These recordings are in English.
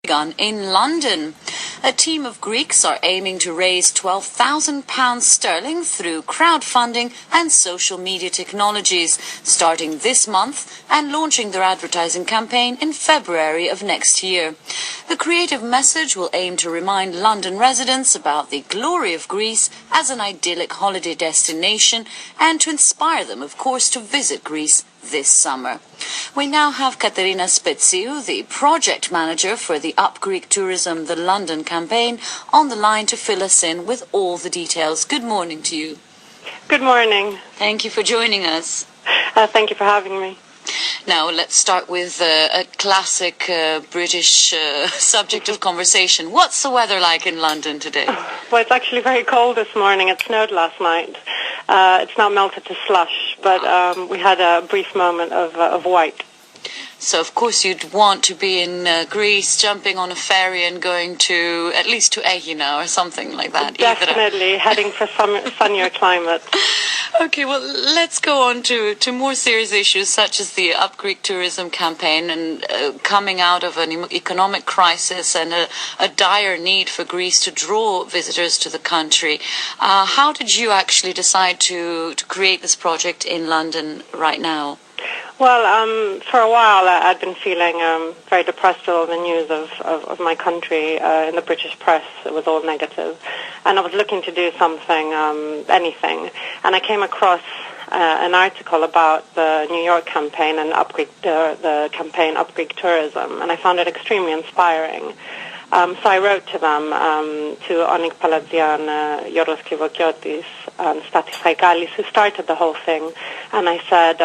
begun in London. A team of Greeks are aiming to raise £12,000 sterling through crowdfunding and social media technologies, starting this month and launching their advertising campaign in February of next year. The creative message will aim to remind London residents about the glory of Greece as an idyllic holiday destination and to inspire them, of course, to visit Greece this summer. We now have Katerina Spetsiou, the project manager for the Up Greek Tourism, the London campaign, on the line to fill us in with all the details. Good morning to you. Good morning. Thank you for joining us. Thank you for having me. Now, let's start with a classic British subject of conversation. What's the weather like in London today? Well, it's actually very cold this morning. It snowed last night. It's now melted to slush, but we had a brief moment of white. So, of course, you'd want to be in Greece, jumping on a ferry and going to, at least to Athens or something like that. Definitely, heading for sunnier climate. Okay, well, let's go on to more serious issues such as the Up Greek Tourism campaign and coming out of an economic crisis and a dire need for Greece to draw visitors to the country. How did you actually decide to create this project in London right now? Well, for a while I'd been feeling very depressed with all the news of my country in the British press. It was all negative. And I was looking to do something, anything. And I came across an article about the New York campaign and the campaign Up Greek Tourism. And I found it extremely inspiring. So I wrote to them, to Onik Paladzian, Yorgos Klivokiotis, and Stathis Haikalis, who started the whole thing. And I said,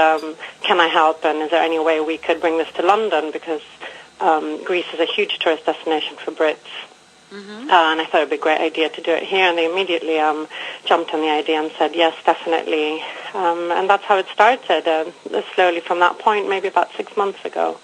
can I help, and is there any way we could bring this to London, because Greece is a huge tourist destination for Brits. Mm-hmm. And I thought it would be a great idea to do it here, and they immediately jumped on the idea and said, yes, definitely. And that's how it started, slowly from that point, maybe about 6 months ago.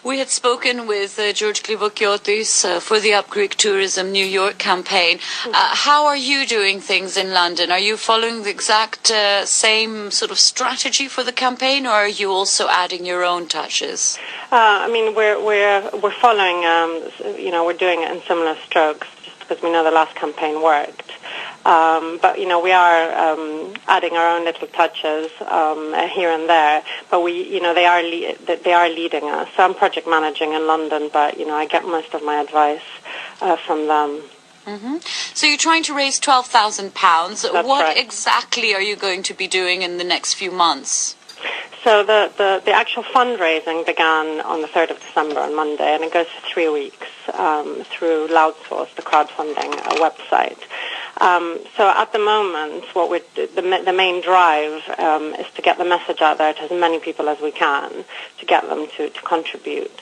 We had spoken with George Klivokiotis for the Up Greek Tourism New York campaign. How are you doing things in London? Are you following the exact same sort of strategy for the campaign, or are you also adding your own touches? I mean, we're following. We're doing it in similar strokes, just because we know the last campaign worked. But we are adding our own little touches here and there. But they are leading us. So I'm project managing in London, but I get most of my advice from them. Mm-hmm. So you're trying to raise £12,000. What right. exactly are you going to be doing in the next few months? So the actual fundraising began on the 3rd of December, on Monday, and it goes for 3 weeks through Loudsource, the crowdfunding website. So at the moment, the main drive is to get the message out there to as many people as we can, to get them to contribute.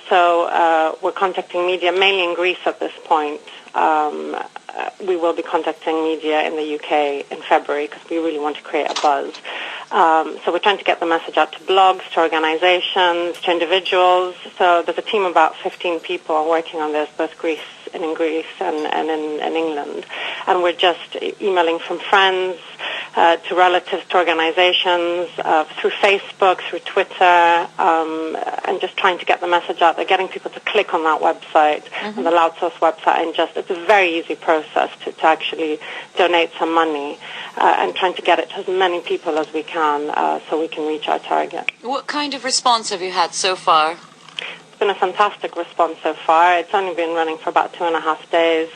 So we're contacting media, mainly in Greece at this point. We will be contacting media in the UK in February, because we really want to create a buzz. So we're trying to get the message out to blogs, to organizations, to individuals. So there's a team of about 15 people working on this, both in Greece and in England. And we're just emailing from friends to relatives, to organizations, through Facebook, through Twitter, and just trying to get the message out there, getting people to click on that website, on the Loudsource website, and it's a very easy process to actually donate some money, and trying to get it to as many people as we can, so we can reach our target. What kind of response have you had so far? It's been a fantastic response so far. It's only been running for about 2.5 days,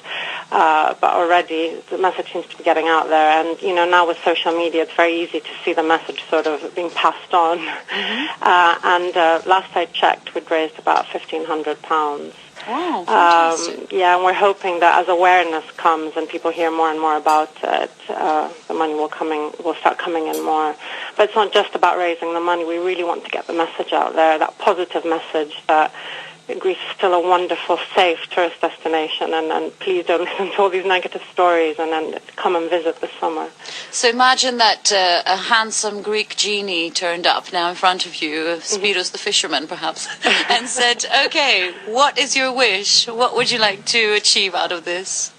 but already the message seems to be getting out there. And now with social media, it's very easy to see the message sort of being passed on. Mm-hmm. And last I checked, we'd raised about £1,500. Wow, fantastic. And we're hoping that as awareness comes and people hear more and more about it, the money will start coming in more. But it's not just about raising the money. We really want to get the message out there, that positive message that Greece is still a wonderful, safe tourist destination, and please don't listen to all these negative stories, and then come and visit this summer. So imagine that a handsome Greek genie turned up now in front of you, Spiros the fisherman perhaps, and said, okay, what is your wish? What would you like to achieve out of this?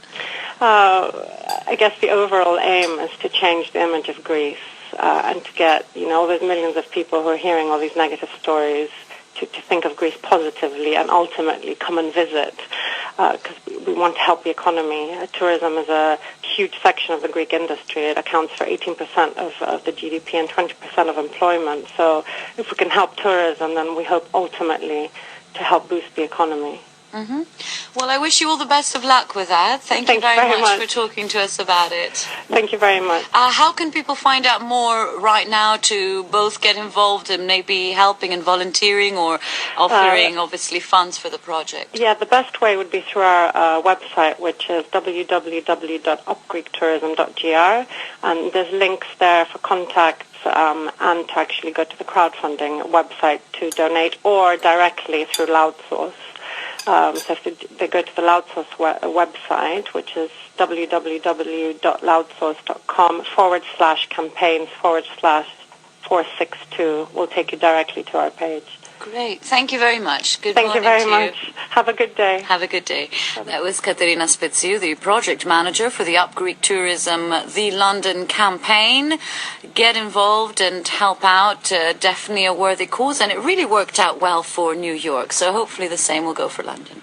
I guess the overall aim is to change the image of Greece, and to get, all those millions of people who are hearing all these negative stories to think of Greece positively and ultimately come and visit, because we want to help the economy. Tourism is a huge section of the Greek industry. It accounts for 18% of the GDP and 20% of employment. So if we can help tourism, then we hope ultimately to help boost the economy. Mm-hmm. Well, I wish you all the best of luck with that. Thank you very much for talking to us about it. Thank you very much. How can people find out more right now to both get involved in maybe helping and volunteering or offering, obviously, funds for the project? Yeah, the best way would be through our website, which is www.upgreektourism.gr, and there's links there for contacts and to actually go to the crowdfunding website to donate, or directly through Loudsource. So if they go to the Loudsource website, which is www.loudsource.com/campaigns/462, will take you directly to our page. Great. Thank you very much. Good morning. Thank you very much. Have a good day. Have a good day. That was Katerina Spetsiou, the project manager for the Up Greek Tourism, the London campaign. Get involved and help out. Definitely a worthy cause, and it really worked out well for New York. So hopefully the same will go for London.